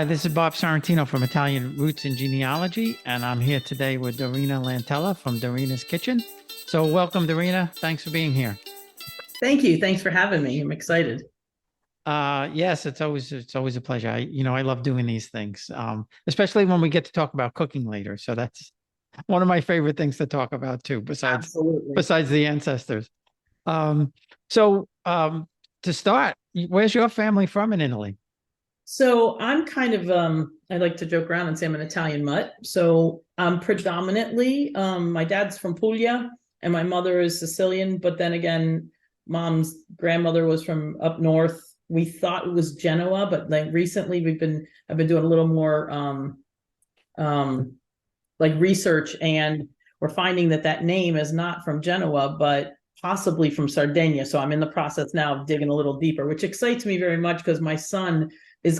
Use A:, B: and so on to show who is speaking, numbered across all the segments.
A: Hi, this is Bob Sorrentino from Italian Roots and Genealogy, and I'm here today with Dorina Lantella from Dorina's Kitchen. So welcome, Dorina. Thanks for being here.
B: Thank you. Thanks for having me. I'm excited.
A: Yes, it's always a pleasure. I love doing these things, especially when we get to talk about cooking later. So that's one of my favorite things to talk about too, besides
B: Absolutely.
A: besides the ancestors. Um, so to start, where's your family from in Italy?
B: So I'm kind of I like to joke around and say I'm an Italian mutt. So I'm predominantly my dad's from Puglia and my mother is Sicilian, but then again, mom's grandmother was from up north. We thought it was Genoa, but like recently I've been doing a little more um like research, and we're finding that that name is not from Genoa, but possibly from Sardinia. So I'm in the process now of digging a little deeper, which excites me very much because my son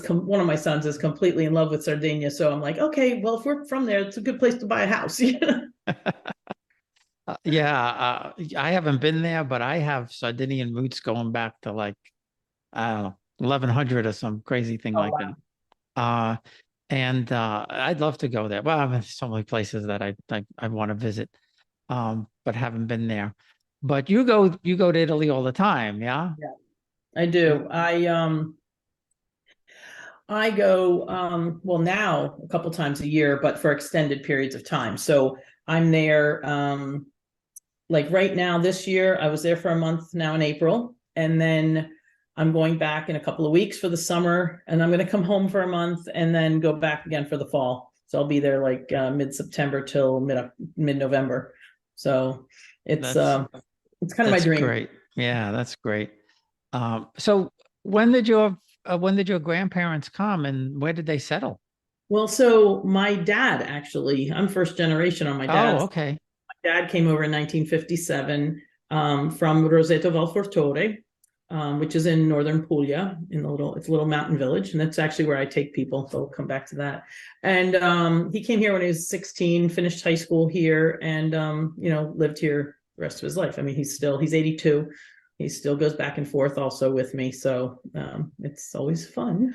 B: one of my sons is completely in love with Sardinia. So I'm like, okay, well, if we're from there, it's a good place to buy a house.
A: Yeah, I haven't been there, but I have Sardinian roots going back to like, I don't know, 1100 or some crazy thing
B: Oh
A: like that.
B: wow.
A: Uh, and I'd love to go there. Well, I mean, so many places that I want to visit, but haven't been there. But you go to Italy all the time, yeah?
B: Yeah, I do. I go well now a couple times a year, but for extended periods of time. So I'm there like right now this year I was there for a month now in April, and then I'm going back in a couple of weeks for the summer, and I'm going to come home for a month and then go back again for the fall. So I'll be there like mid-September till mid-November. So it's
A: That's
B: uh it's kind of my
A: that's
B: dream.
A: great. Yeah, that's great. So when did your grandparents come and where did they settle?
B: Well, so my dad actually, I'm first generation on my
A: Oh,
B: dad's.
A: okay.
B: Dad came over in 1957 from Roseto Valfortore, which is in northern Puglia, it's a little mountain village, and that's actually where I take people. So we'll come back to that. And he came here when he was 16, finished high school here, and lived here the rest of his life. I mean, he's 82. He still goes back and forth also with me, so it's always fun.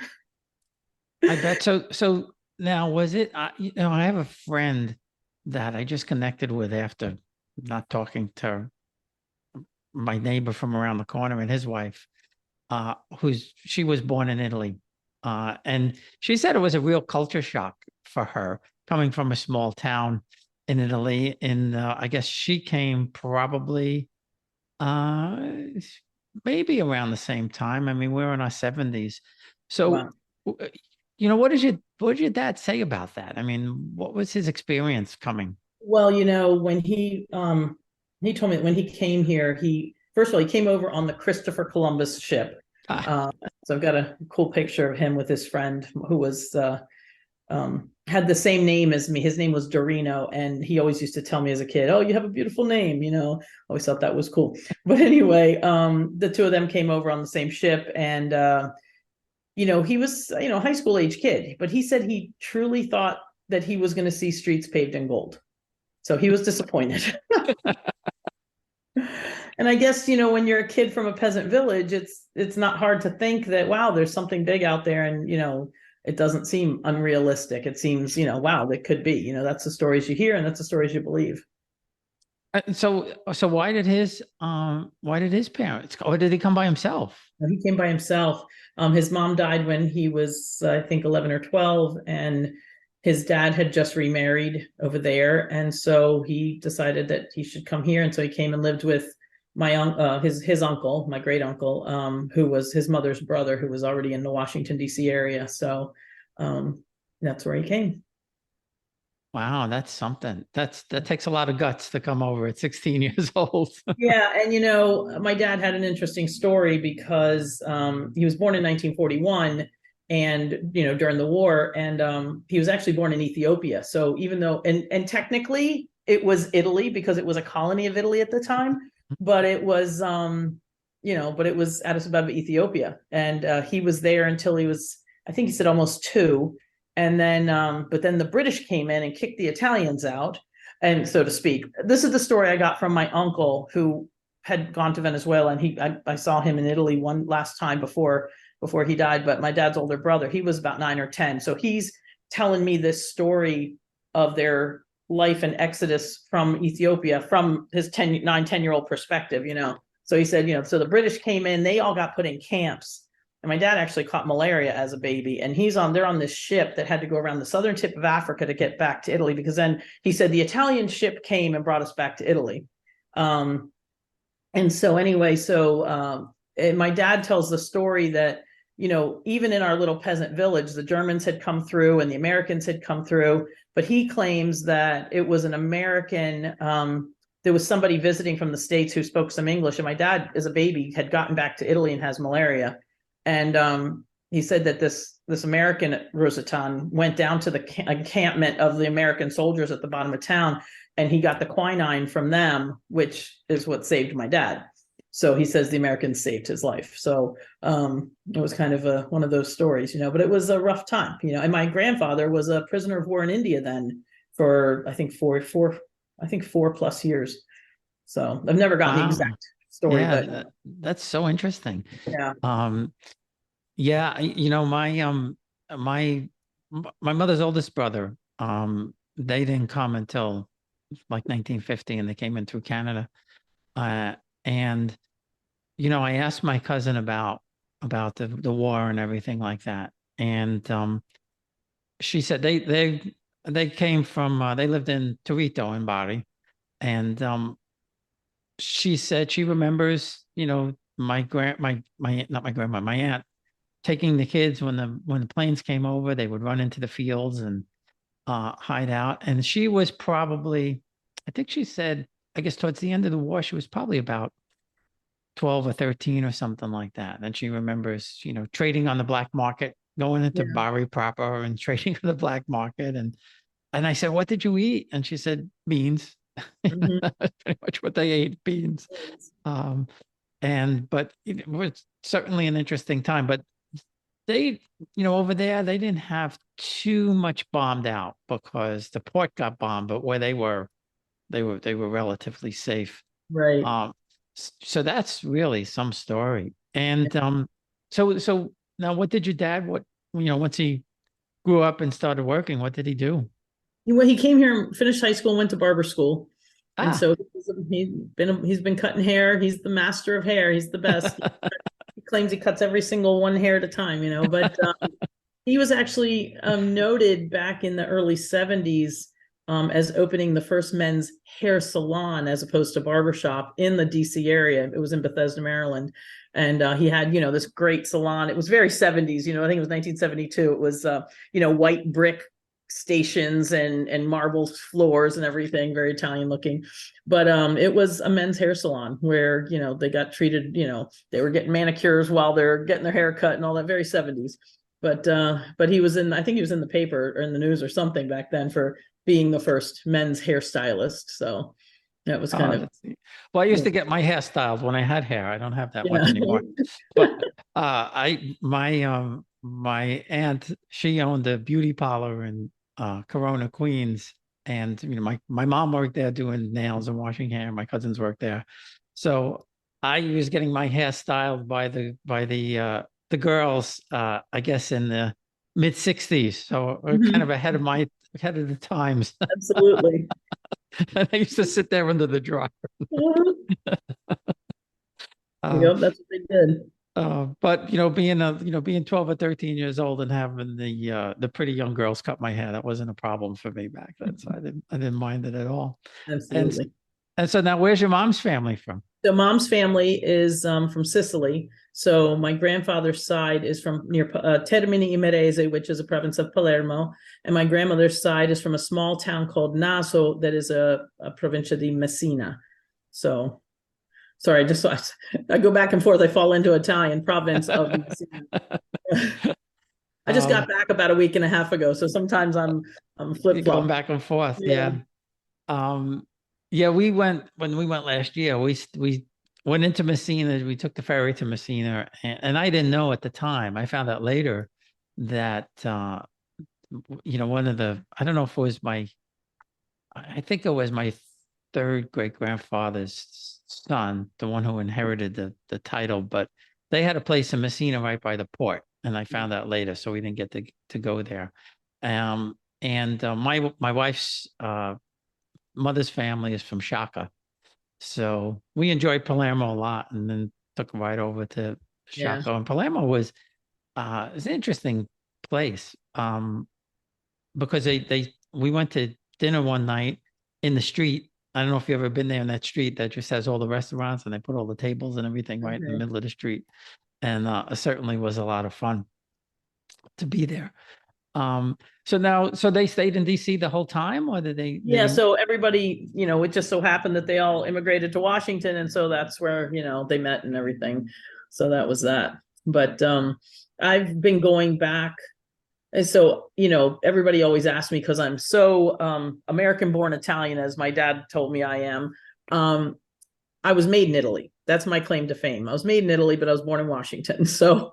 A: I bet so. So now was it, I have a friend that I just connected with after not talking to my neighbor from around the corner and his wife, she was born in Italy. And she said it was a real culture shock for her coming from a small town in Italy. And I guess she came probably uh, maybe around the same time. I mean, we're in our 70s. So,
B: Wow.
A: what did your dad say about that? I mean, what was his experience coming?
B: Well, when he told me that when he came here, he first of all he came over on the Christopher Columbus ship.
A: Ah,
B: Uh, so I've got a cool picture of him with his friend who was had the same name as me. His name was Dorino, and he always used to tell me as a kid, "Oh, you have a beautiful name." Always thought that was cool. But anyway, the two of them came over on the same ship, and he was high school age kid, but he said he truly thought that he was going to see streets paved in gold. So he was disappointed. And I guess, when you're a kid from a peasant village, it's not hard to think that, wow, there's something big out there, and it doesn't seem unrealistic. It seems, wow, that could be. That's the stories you hear and that's the stories you believe.
A: so why did his parents, or did he come by himself?
B: He came by himself. His mom died when he was, I think, 11 or 12, and his dad had just remarried over there, and so he decided that he should come here, and so he came and lived with his uncle, my great uncle, who was his mother's brother, who was already in the Washington D.C. area. So that's where he came.
A: Wow, that's something. That takes a lot of guts to come over at 16 years old.
B: Yeah, and my dad had an interesting story because he was born in 1941, and during the war, and he was actually born in Ethiopia. So even though, and technically it was Italy because it was a colony of Italy at the time, but it was but it was Addis Ababa, Ethiopia, and he was there until he was, I think he said, almost two, and then but then the British came in and kicked the Italians out, and so to speak. This is the story I got from my uncle who had gone to Venezuela, and I saw him in Italy one last time before before he died, but my dad's older brother, he was about 9 or 10. So he's telling me this story of their life and exodus from Ethiopia from his 10 year old perspective, So he said, so the British came in, they all got put in camps. And my dad actually caught malaria as a baby. And they're on this ship that had to go around the southern tip of Africa to get back to Italy, because then he said the Italian ship came and brought us back to Italy. And so anyway, and my dad tells the story that, even in our little peasant village, the Germans had come through and the Americans had come through, but he claims that it was an American, there was somebody visiting from the States who spoke some English, and my dad, as a baby, had gotten back to Italy and has malaria. And he said that this American Rosetan went down to the encampment of the American soldiers at the bottom of town, and he got the quinine from them, which is what saved my dad. So he says the Americans saved his life. So it was kind of one of those stories, but it was a rough time, and my grandfather was a prisoner of war in India then for, I think, 4+ years. So I've never gotten the
A: Wow.
B: exact story,
A: Yeah,
B: but
A: that's so interesting.
B: yeah.
A: Yeah, my my mother's oldest brother, they didn't come until like 1950, and they came in through Canada. And I asked my cousin about the war and everything like that. And she said they came from they lived in Torito in Bari. And she said she remembers, my not my grandma, my aunt taking the kids when the planes came over, they would run into the fields and hide out. And she was probably, I think she said, I guess towards the end of the war, she was probably about 12 or 13 or something like that. And she remembers, trading on the black market, going into
B: Yeah.
A: Bari proper and trading on the black market. And I said, "What did you eat?" And she said, "Beans."
B: Mhm.
A: That's pretty much what they ate, beans. Um, but it was certainly an interesting time. But they, over there, they didn't have too much bombed out because the port got bombed, but where they were relatively safe.
B: Right.
A: Um, so that's really some story. And so now, what did your dad? Once he grew up and started working, what did he do?
B: Well, he came here, finished high school, went to barber school, and
A: Ah,
B: so he's been cutting hair. He's the master of hair. He's the best. He claims he cuts every single one hair at a time, But he was actually noted back in the early '70s as opening the first men's hair salon as opposed to barbershop in the DC area. It was in Bethesda, Maryland. And he had, this great salon. It was very '70s, I think it was 1972. It was, white brick stations and marble floors and everything, very Italian looking. But it was a men's hair salon where, they got treated, they were getting manicures while they're getting their hair cut and all that, very '70s. But he was I think he was in the paper or in the news or something back then for being the first men's hairstylist. So that was kind
A: oh,
B: of,
A: well, I used
B: yeah.
A: to get my hair styled when I had hair. I don't have that
B: Yeah.
A: much anymore. But my aunt, she owned a beauty parlor in Corona, Queens. And my mom worked there doing nails and washing hair. My cousins worked there. So I was getting my hair styled by the girls, I guess in the mid 60s. So we're kind of
B: Mhm.
A: ahead of the times.
B: Absolutely.
A: And I used to sit there under the dryer. Uh,
B: Yep, that's what they did.
A: but being 12 or 13 years old and having the pretty young girls cut my hair, that wasn't a problem for me back then. So I didn't mind it at all. And
B: Absolutely.
A: and so now where's your mom's family from?
B: So mom's family is from Sicily. So my grandfather's side is from near Termini Imerese, which is a province of Palermo, and my grandmother's side is from a small town called Naso, that is a provincia di Messina. So sorry, I go back and forth. I fall into Italian province of Messina. I just got
A: Um,
B: back about a week and a half ago, so sometimes I'm flip
A: you're going
B: flop.
A: back and forth,
B: Yeah.
A: yeah. Yeah, when we went last year, we went into Messina. We took the ferry to Messina, and I didn't know at the time. I found out later that one of the I don't know if it was I think it was my third great grandfather's son, the one who inherited the title, but they had a place in Messina right by the port, and I found out later, so we didn't get to go there. And my wife's mother's family is from Shaka, so we enjoyed Palermo a lot, and then took a ride over to
B: Yeah.
A: Shaka. And Palermo was it's an interesting place because they we went to dinner one night in the street. I don't know if you've ever been there in that street that just has all the restaurants, and they put all the tables and everything right in the
B: Okay.
A: middle of the street. And it certainly was a lot of fun to be there. So now, so they stayed in DC the whole time, or did
B: Yeah, so everybody, it just so happened that they all immigrated to Washington, and so that's where, they met and everything. So that was that. But I've been going back. And so, everybody always asks me, because I'm so American born Italian, as my dad told me I am. I was made in Italy. That's my claim to fame. I was made in Italy, but I was born in Washington. So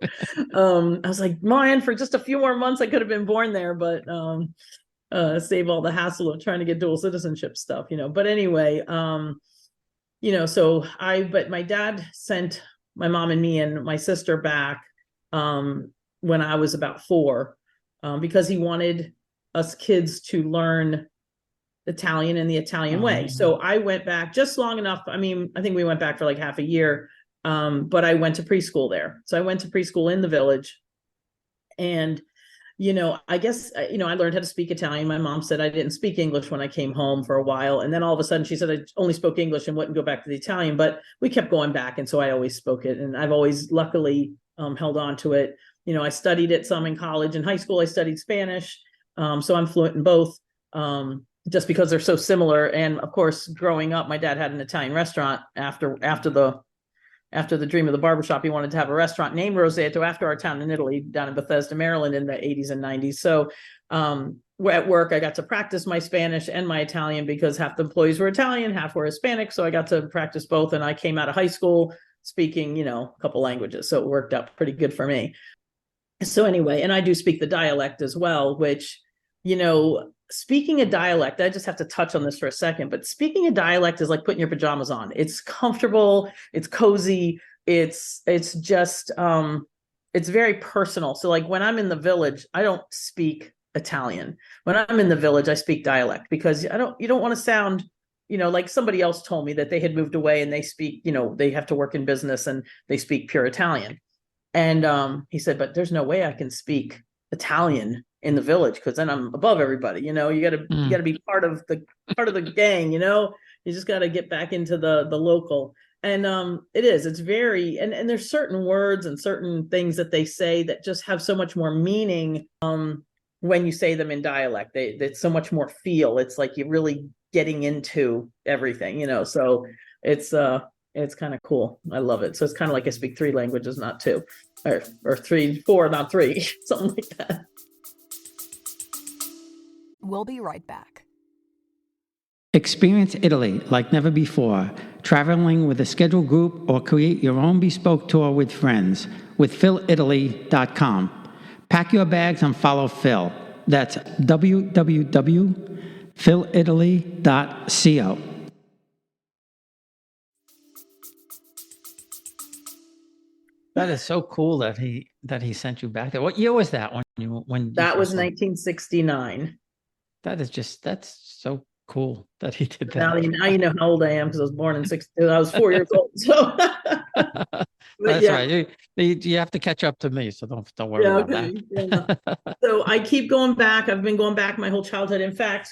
B: I was like, man, for just a few more months, I could have been born there, but save all the hassle of trying to get dual citizenship stuff, But anyway, but my dad sent my mom and me and my sister back when I was about 4, because he wanted us kids to learn Italian in the Italian way. So I went back just long enough. I mean, I think we went back for like half a year, but I went to preschool there. So I went to preschool in the village. And, I guess, I learned how to speak Italian. My mom said I didn't speak English when I came home for a while. And then all of a sudden she said I only spoke English and wouldn't go back to the Italian, but we kept going back. And so I always spoke it. And I've always luckily held on to it. I studied it some in college. In high school, I studied Spanish. So I'm fluent in both. Just because they're so similar. And of course, growing up, my dad had an Italian restaurant after the dream of the barbershop. He wanted to have a restaurant named Roseto after our town in Italy, down in Bethesda, Maryland, in the 80s and 90s. So at work, I got to practice my Spanish and my Italian, because half the employees were Italian, half were Hispanic. So I got to practice both. And I came out of high school speaking, a couple languages. So it worked out pretty good for me. So anyway, and I do speak the dialect as well, which, speaking a dialect, I just have to touch on this for a second, but speaking a dialect is like putting your pajamas on. It's comfortable, it's cozy, it's just it's very personal. So like when I'm in the village, I don't speak Italian. When I'm in the village, I speak dialect, because you don't want to sound, like somebody else told me that they had moved away and they speak, they have to work in business and they speak pure Italian. And he said, but there's no way I can speak Italian in the village, because then I'm above everybody. You gotta be part of the gang. You just got to get back into the local. And it's very, and there's certain words and certain things that they say that just have so much more meaning when you say them in dialect. It's so much more feel. It's like you're really getting into everything. So it's kind of cool. I love it. So it's kind of like I speak 3 languages, not 2, or 3, 4, not 3, something like that.
C: We'll be right back.
A: Experience Italy like never before, traveling with a scheduled group or create your own bespoke tour with friends with philitaly.com. Pack your bags and follow Phil. That's www.philitaly.co. That is so cool that he sent you back there. What year was that when
B: That was 1969.
A: That's so cool that he did that.
B: Now you know how old I am, because I was born in 60. I was 4 years old. So
A: that's right. You have to catch up to me, so don't worry about that.
B: Yeah. So I keep going back. I've been going back my whole childhood. In fact,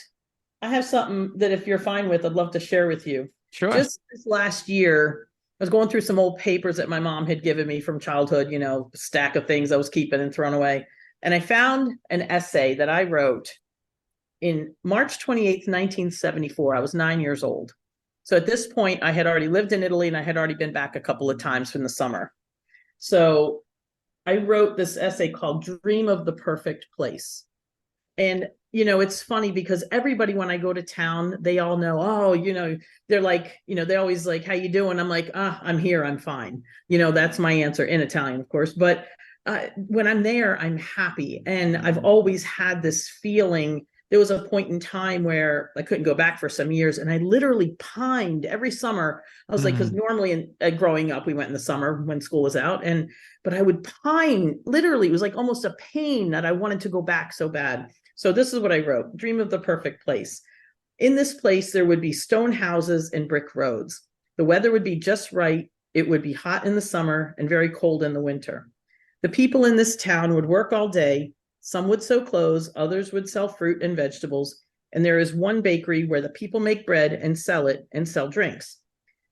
B: I have something that, if you're fine with, I'd love to share with you.
A: Sure.
B: Just this last year, I was going through some old papers that my mom had given me from childhood, a stack of things I was keeping and thrown away. And I found an essay that I wrote in March 28th, 1974. I was 9 years old. So at this point, I had already lived in Italy, and I had already been back a couple of times from the summer. So I wrote this essay called Dream of the Perfect Place. And, it's funny, because everybody, when I go to town, they all know, they're like, they're always like, how you doing? I'm like, I'm here. I'm fine. That's my answer in Italian, of course. But when I'm there, I'm happy. And I've always had this feeling there was a point in time where I couldn't go back for some years, and I literally pined every summer. I was like, because normally growing up, we went in the summer when school was out, but I would pine. Literally, it was like almost a pain that I wanted to go back so bad. So this is what I wrote: dream of the perfect place. In this place, there would be stone houses and brick roads. The weather would be just right. It would be hot in the summer and very cold in the winter. The people in this town would work all day. Some would sew clothes, others would sell fruit and vegetables. And there is one bakery where the people make bread and sell it and sell drinks.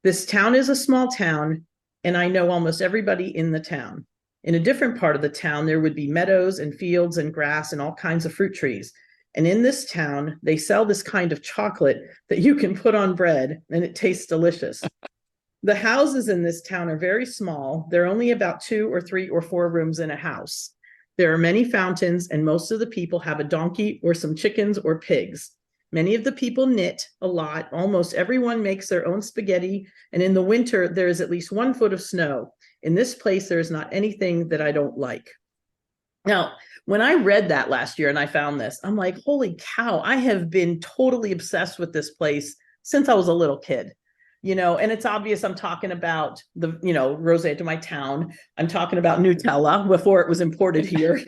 B: This town is a small town, and I know almost everybody in the town. In a different part of the town, there would be meadows and fields and grass and all kinds of fruit trees. And in this town, they sell this kind of chocolate that you can put on bread, and it tastes delicious. The houses in this town are very small. There are only about 2 or 3 or 4 rooms in a house. There are many fountains, and most of the people have a donkey or some chickens or pigs. Many of the people knit a lot. Almost everyone makes their own spaghetti, and in the winter, there is at least 1 foot of snow. In this place, there is not anything that I don't like. Now, when I read that last year and I found this, I'm like, holy cow, I have been totally obsessed with this place since I was a little kid. And it's obvious I'm talking about Roseto, my town. I'm talking about Nutella before it was imported here,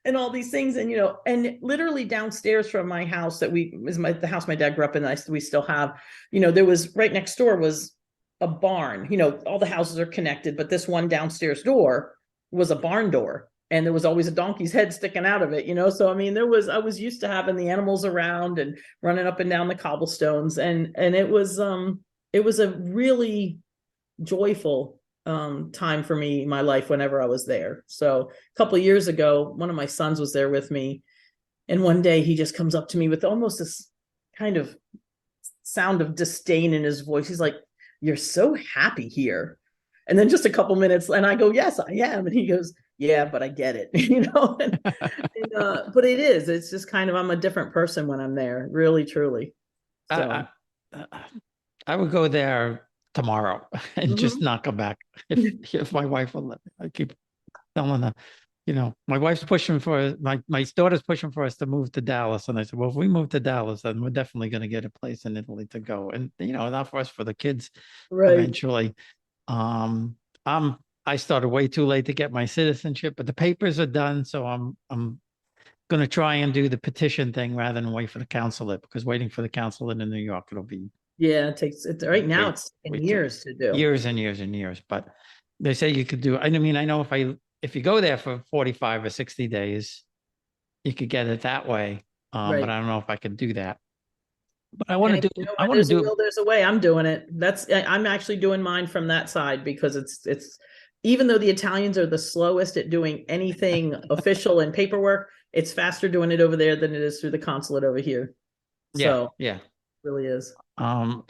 B: and all these things. And literally downstairs from my house the house my dad grew up in, we still have, there was right next door was a barn. All the houses are connected, but this one downstairs door was a barn door. And there was always a donkey's head sticking out of it, So, I mean, I was used to having the animals around and running up and down the cobblestones. And it was a really joyful time for me in my life whenever I was there. So a couple of years ago, one of my sons was there with me. And one day he just comes up to me with almost this kind of sound of disdain in his voice. He's like, "You're so happy here." And then just a couple minutes, and I go, "Yes, I am." And he goes, "Yeah, but I get it," but it's just kind of, I'm a different person when I'm there, really, truly. So
A: I would go there tomorrow and just not come back if my wife will let me. I keep telling her, my wife's pushing for my daughter's pushing for us to move to Dallas. And I said, well, if we move to Dallas, then we're definitely going to get a place in Italy to go. And, not for us, for the kids eventually. I started way too late to get my citizenship, but the papers are done. So I'm going to try and do the petition thing rather than wait for the consulate, because waiting for the consulate in New York, it'll be.
B: Yeah, it right now it's years to do.
A: Years and years and years. But they say you could do, I mean, I know if you go there for 45 or 60 days, you could get it that way. But I don't know if I could do that. But I want to do. I want to do.
B: There's a way. I'm doing it. I'm actually doing mine from that side, because it's even though the Italians are the slowest at doing anything official and paperwork, it's faster doing it over there than it is through the consulate over here.
A: Yeah, yeah,
B: it really is.
A: I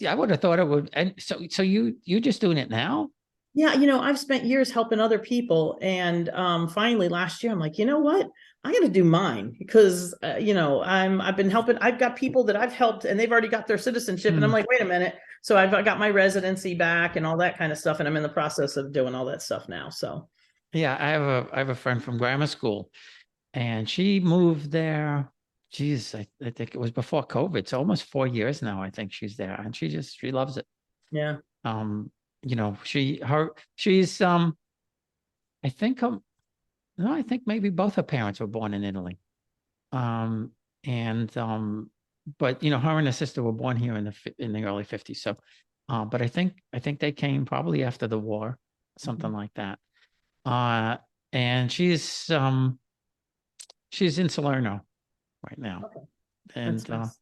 A: would have thought it would. And so you just doing it now?
B: Yeah, I've spent years helping other people, and finally last year I'm like, you know what? I got to do mine, because I've been helping. I've got people that I've helped, and they've already got their citizenship, and I'm like, wait a minute. So I got my residency back and all that kind of stuff, and I'm in the process of doing all that stuff now. So
A: yeah, I have a friend from grammar school, and she moved there. Geez, I think it was before COVID. So almost 4 years now, I think she's there, and she loves it.
B: Yeah.
A: She's I think no, I think maybe both her parents were born in Italy. But her and her sister were born here in the early 50s. So but I think they came probably after the war, something like that. And she's in Salerno right now.
B: Okay.
A: And
B: nice.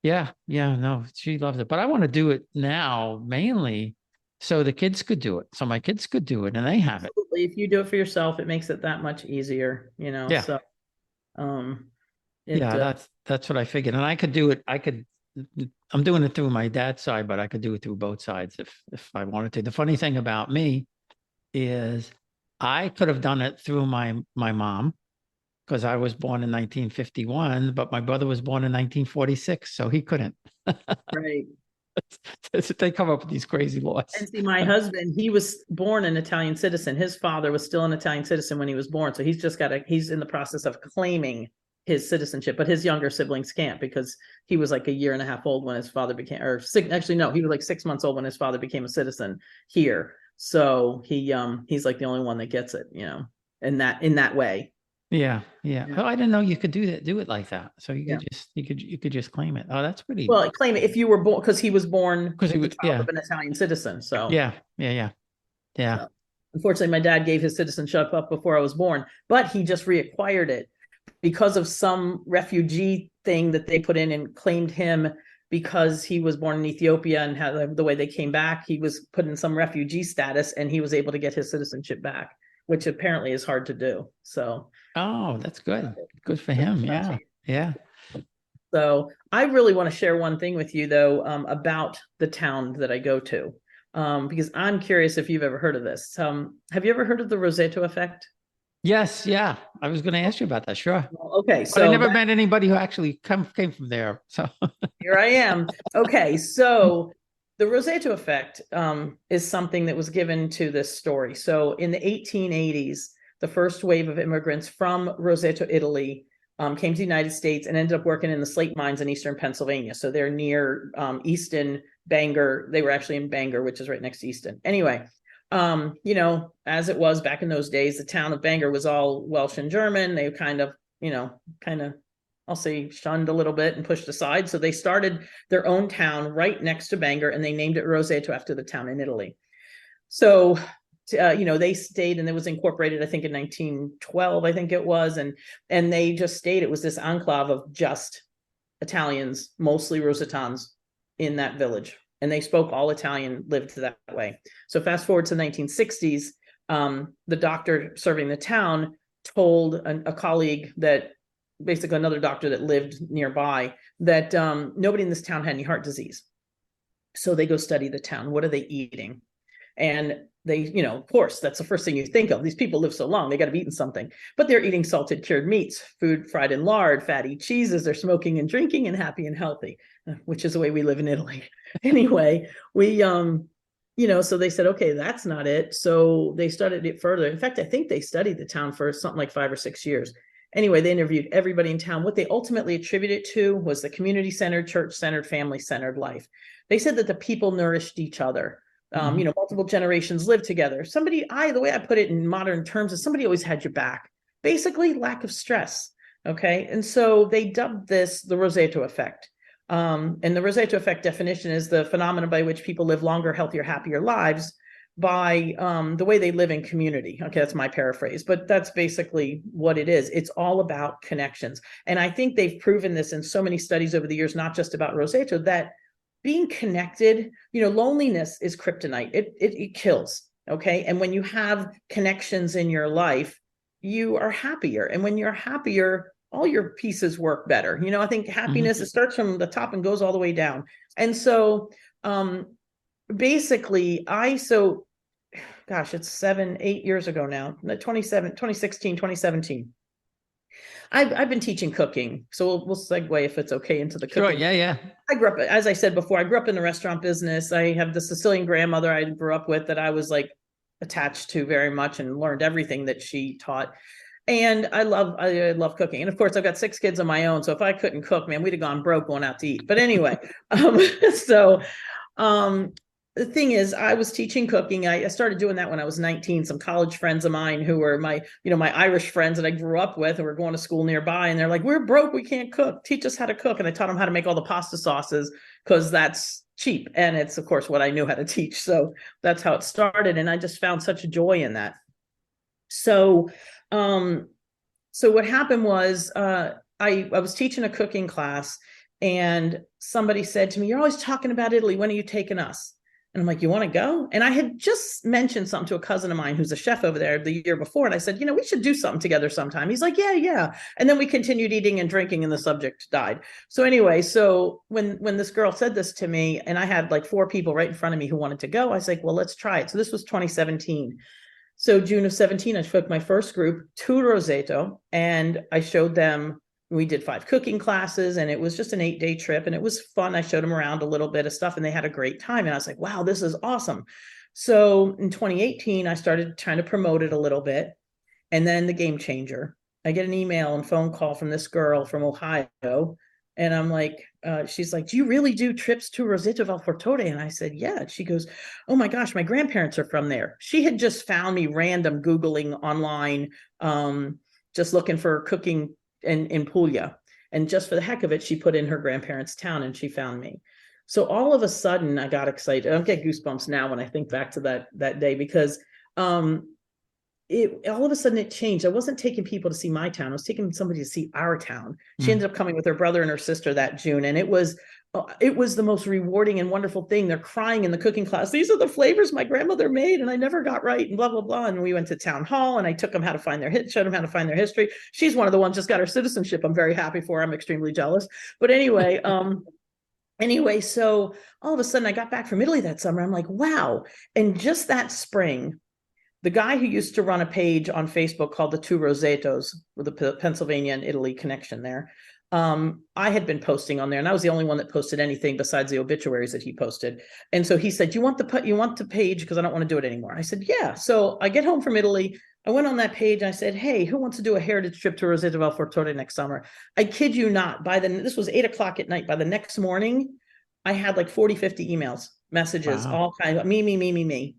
A: no, she loves it. But I want to do it now mainly so the kids could do it. So my kids could do it, and they have it.
B: Absolutely. If you do it for yourself, it makes it that much easier,
A: Yeah.
B: So
A: that's what I figured. And I could do it. I'm doing it through my dad's side, but I could do it through both sides if I wanted to. The funny thing about me is I could have done it through my mom, because I was born in 1951, but my brother was born in 1946, so he couldn't.
B: Right.
A: They come up with these crazy laws.
B: And see, my husband, he was born an Italian citizen. His father was still an Italian citizen when he was born. So he's in the process of claiming his citizenship, but his younger siblings can't because he was like a year and a half old when his father became, or six, actually, no, he was like 6 months old when his father became a citizen here. So he's like the only one that gets it, in that way.
A: Yeah.
B: Yeah.
A: Oh, I didn't know you could do it like that. So you
B: Yeah.
A: could just you could just claim it. Oh, that's pretty.
B: Well, claim it if you were born, because he was born
A: 'Cause he
B: the
A: was-
B: child
A: yeah.
B: of an Italian citizen. So
A: Yeah.
B: So, unfortunately, my dad gave his citizenship up before I was born, but he just reacquired it because of some refugee thing that they put in and claimed him because he was born in Ethiopia and had the way they came back. He was put in some refugee status and he was able to get his citizenship back, which apparently is hard to do. So,
A: Oh, that's good. Good for him. Yeah.
B: So I really want to share one thing with you though, about the town that I go to, because I'm curious if you've ever heard of this. Have you ever heard of the Roseto effect?
A: Yes. Yeah. I was going to ask you about that. Sure.
B: Okay,
A: But I
B: so
A: never met anybody who actually came from there. So
B: here I am. Okay, so the Roseto effect is something that was given to this story. So in the 1880s, the first wave of immigrants from Roseto, Italy, came to the United States and ended up working in the slate mines in eastern Pennsylvania. So they're near Easton, Bangor. They were actually in Bangor, which is right next to Easton. Anyway, as it was back in those days, the town of Bangor was all Welsh and German. They kind of, I'll say shunned a little bit and pushed aside. So they started their own town right next to Bangor and they named it Roseto after the town in Italy. So they stayed and it was incorporated, I think in 1912, I think it was. And they just stayed. It was this enclave of just Italians, mostly Rosetans in that village. And they spoke all Italian, lived that way. So fast forward to the 1960s, the doctor serving the town told a colleague that basically another doctor that lived nearby that nobody in this town had any heart disease. So they go study the town. What are they eating? And they, of course, that's the first thing you think of. These people live so long, they got to be eating something. But they're eating salted cured meats, food fried in lard, fatty cheeses. They're smoking and drinking and happy and healthy, which is the way we live in Italy. Anyway, we, so they said, okay, that's not it. So they studied it further. In fact, I think they studied the town for something like 5 or 6 years. Anyway, they interviewed everybody in town. What they ultimately attributed it to was the community-centered, church-centered, family-centered life. They said that the people nourished each other. Multiple generations lived together. The way I put it in modern terms is somebody always had your back. Basically, lack of stress. Okay. And so they dubbed this the Roseto effect. And the Roseto effect definition is the phenomenon by which people live longer, healthier, happier lives by the way they live in community. Okay, that's my paraphrase, but that's basically what it is. It's all about connections. And I think they've proven this in so many studies over the years, not just about Roseto, that being connected, loneliness is kryptonite. It kills. Okay. And when you have connections in your life, you are happier. And when you're happier, all your pieces work better. I think happiness, it starts from the top and goes all the way down. And so basically it's 7-8 years ago now, 2016, 2017. I've been teaching cooking, so we'll segue if it's okay into the cooking.
A: Sure, yeah.
B: I grew up, as I said before, I grew up in the restaurant business. I have the Sicilian grandmother I grew up with that I was like attached to very much and learned everything that she taught. And I love cooking. And of course, I've got 6 kids of my own. So if I couldn't cook, man, we'd have gone broke going out to eat. But anyway, the thing is, I was teaching cooking. I started doing that when I was 19. Some college friends of mine who were my Irish friends that I grew up with and were going to school nearby. And they're like, we're broke. We can't cook. Teach us how to cook. And I taught them how to make all the pasta sauces because that's cheap. And it's, of course, what I knew how to teach. So that's how it started. And I just found such joy in that. So what happened was I was teaching a cooking class and somebody said to me, you're always talking about Italy. When are you taking us? And I'm like, you want to go? And I had just mentioned something to a cousin of mine who's a chef over there the year before. And I said, we should do something together sometime. He's like, yeah. And then we continued eating and drinking and the subject died. So anyway, when this girl said this to me and I had like 4 people right in front of me who wanted to go, I was like, well, let's try it. So this was 2017. So June of 17, I took my first group to Roseto and I showed them we did 5 cooking classes, and it was just an 8-day trip, and it was fun. I showed them around a little bit of stuff, and they had a great time. And I was like, wow, this is awesome. So in 2018, I started trying to promote it a little bit. And then the game changer, I get an email and phone call from this girl from Ohio. And I'm like, she's like, do you really do trips to Roseto Valfortore? And I said, yeah. She goes, oh my gosh, my grandparents are from there. She had just found me random Googling online, just looking for cooking in Puglia. And just for the heck of it, she put in her grandparents' town and she found me. So all of a sudden I got excited. I get goosebumps now when I think back to that day, because all of a sudden it changed. I wasn't taking people to see my town. I was taking somebody to see our town. She ended up coming with her brother and her sister that June. And it was the most rewarding and wonderful thing. They're crying in the cooking class. These are the flavors my grandmother made and I never got right, and blah, blah, blah. And we went to town hall and I took them how to find showed them how to find their history. She's one of the ones just got her citizenship. I'm very happy for her. I'm extremely jealous. But anyway, so all of a sudden I got back from Italy that summer. I'm like, wow. And just that spring, the guy who used to run a page on Facebook called the Two Rosetos, with the Pennsylvania and Italy connection there, I had been posting on there, and I was the only one that posted anything besides the obituaries that he posted. And so he said, you want the page? Because I don't want to do it anymore. I said, yeah. So I get home from Italy. I went on that page. And I said, hey, who wants to do a heritage trip to Roseto Valfortore next summer? I kid you not. This was 8:00 at night. By the next morning, I had like 40, 50 emails, messages, all kinds of me.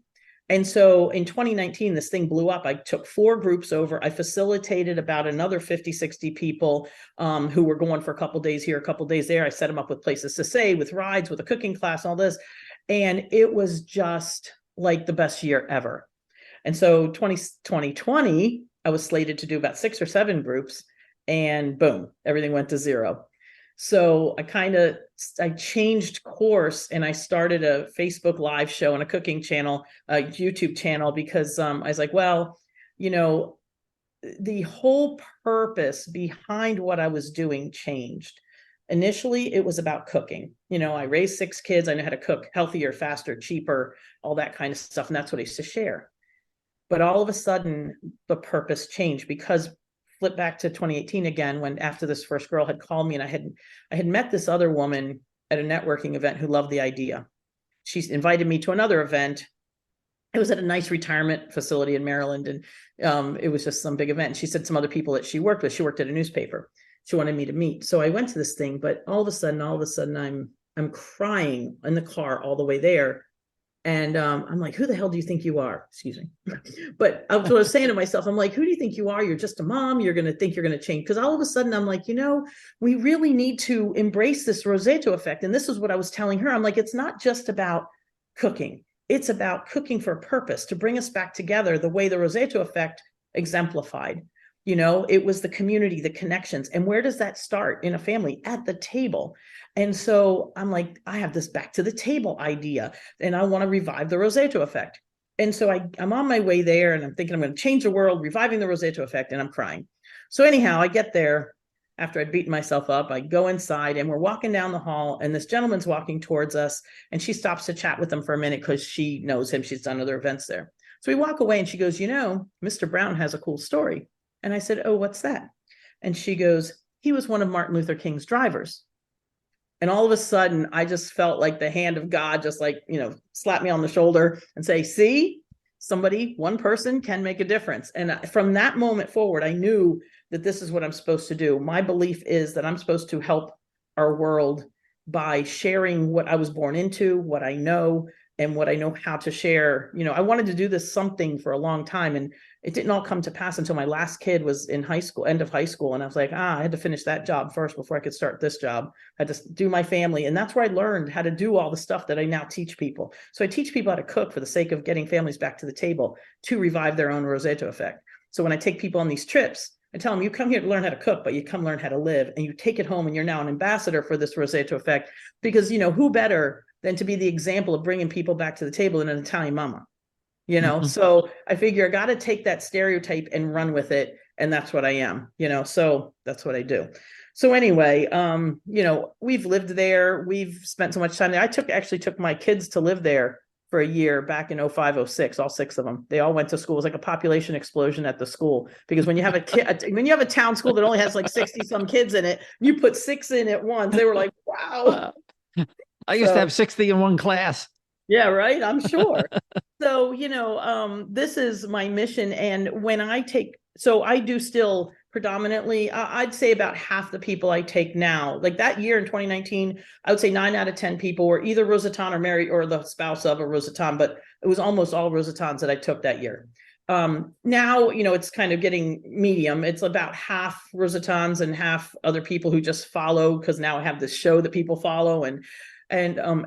B: And so in 2019, this thing blew up. I took 4 groups over. I facilitated about another 50, 60 people who were going for a couple days here, a couple days there. I set them up with places to stay, with rides, with a cooking class, all this. And it was just like the best year ever. And so 2020, I was slated to do about 6 or 7 groups, and boom, everything went to 0. So I changed course, and I started a Facebook live show and a cooking channel, a YouTube channel, because I was like, well, the whole purpose behind what I was doing changed. Initially, it was about cooking. I raised 6 kids. I know how to cook healthier, faster, cheaper, all that kind of stuff. And that's what I used to share. But all of a sudden, the purpose changed, because flip back to 2018 again, when after this first girl had called me, and I had met this other woman at a networking event who loved the idea. She invited me to another event. It was at a nice retirement facility in Maryland, and it was just some big event. And she said some other people that she worked with. She worked at a newspaper. She wanted me to meet. So I went to this thing, but all of a sudden I'm crying in the car all the way there. And I'm like, who the hell do you think you are? Excuse me. But I was saying to myself, I'm like, who do you think you are? You're just a mom. You're going to think you're going to change. Because all of a sudden I'm like, we really need to embrace this Roseto effect. And this is what I was telling her. I'm like, it's not just about cooking. It's about cooking for a purpose, to bring us back together the way the Roseto effect exemplified. It was the community, the connections. And where does that start? In a family, at the table. And so I'm like, I have this back to the table idea, and I want to revive the Roseto effect. And so I'm on my way there, and I'm thinking I'm going to change the world, reviving the Roseto effect, and I'm crying. So anyhow, I get there after I'd beaten myself up. I go inside, and we're walking down the hall, and this gentleman's walking towards us, and she stops to chat with him for a minute because she knows him. She's done other events there. So we walk away, and she goes, Mr. Brown has a cool story. And I said, oh, what's that? And she goes, he was one of Martin Luther King's drivers. And all of a sudden, I just felt like the hand of God just slap me on the shoulder and say, see, one person can make a difference. And from that moment forward, I knew that this is what I'm supposed to do. My belief is that I'm supposed to help our world by sharing what I was born into, what I know, and what I know how to share. I wanted to do this something for a long time, and it didn't all come to pass until my last kid was in high school, end of high school. And I was like, I had to finish that job first before I could start this job. I had to do my family. And that's where I learned how to do all the stuff that I now teach people. So I teach people how to cook for the sake of getting families back to the table to revive their own Roseto effect. So when I take people on these trips, I tell them, you come here to learn how to cook, but you come learn how to live, and you take it home, and you're now an ambassador for this Roseto effect, because who better than to be the example of bringing people back to the table than an Italian mama. So I figure I got to take that stereotype and run with it. And that's what I am, so that's what I do. So anyway, we've lived there. We've spent so much time there. I actually took my kids to live there for a year back in 05, 06, all 6 of them. They all went to school. It was like a population explosion at the school, because when you have when you have a town school that only has like 60 some kids in it, you put 6 in at once. They were like, wow.
A: I used to have 60 in one class.
B: Yeah, right. I'm sure. So, this is my mission. And when I I do still predominantly, I'd say about half the people I take now, like that year in 2019, I would say 9 out of 10 people were either Rosetan or married or the spouse of a Rosetan, but it was almost all Rosetans that I took that year. Now, it's kind of getting medium. It's about half Rosetans and half other people who just follow, because now I have this show that people follow, and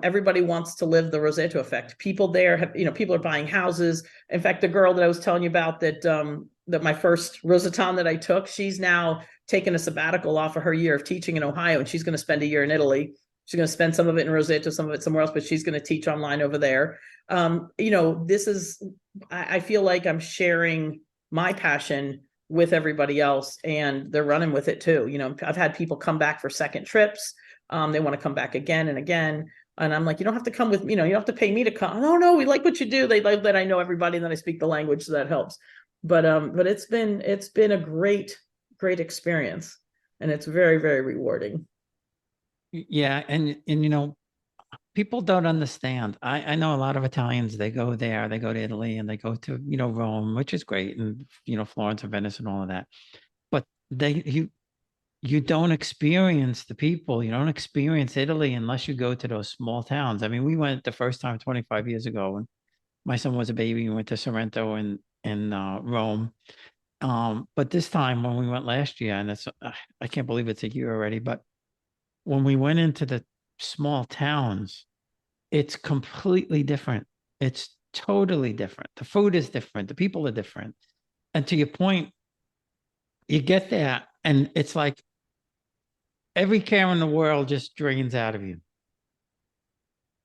B: everybody wants to live the Roseto effect. People there have, people are buying houses. In fact, the girl that I was telling you about that my first Rosetan that I took, she's now taken a sabbatical off of her year of teaching in Ohio, and she's going to spend a year in Italy. She's going to spend some of it in Roseto, some of it somewhere else, but she's going to teach online over there. I feel like I'm sharing my passion with everybody else, and they're running with it too. I've had people come back for second trips. They want to come back again and again. And I'm like, you don't have to come with me. You don't have to pay me to come. No, we like what you do. They like that I know everybody and that I speak the language, so that helps. But it's been a great experience, and it's very, very rewarding.
A: Yeah. And people don't understand. I know a lot of Italians, they go there, they go to Italy, and they go to, Rome, which is great. And, Florence and Venice and all of that. But you don't experience the people. You don't experience Italy unless you go to those small towns. I mean, we went the first time 25 years ago when my son was a baby. We went to Sorrento in Rome. But this time when we went last year, and I can't believe it's a year already, but when we went into the small towns, it's completely different. It's totally different. The food is different. The people are different. And to your point, you get there and it's like every care in the world just drains out of you.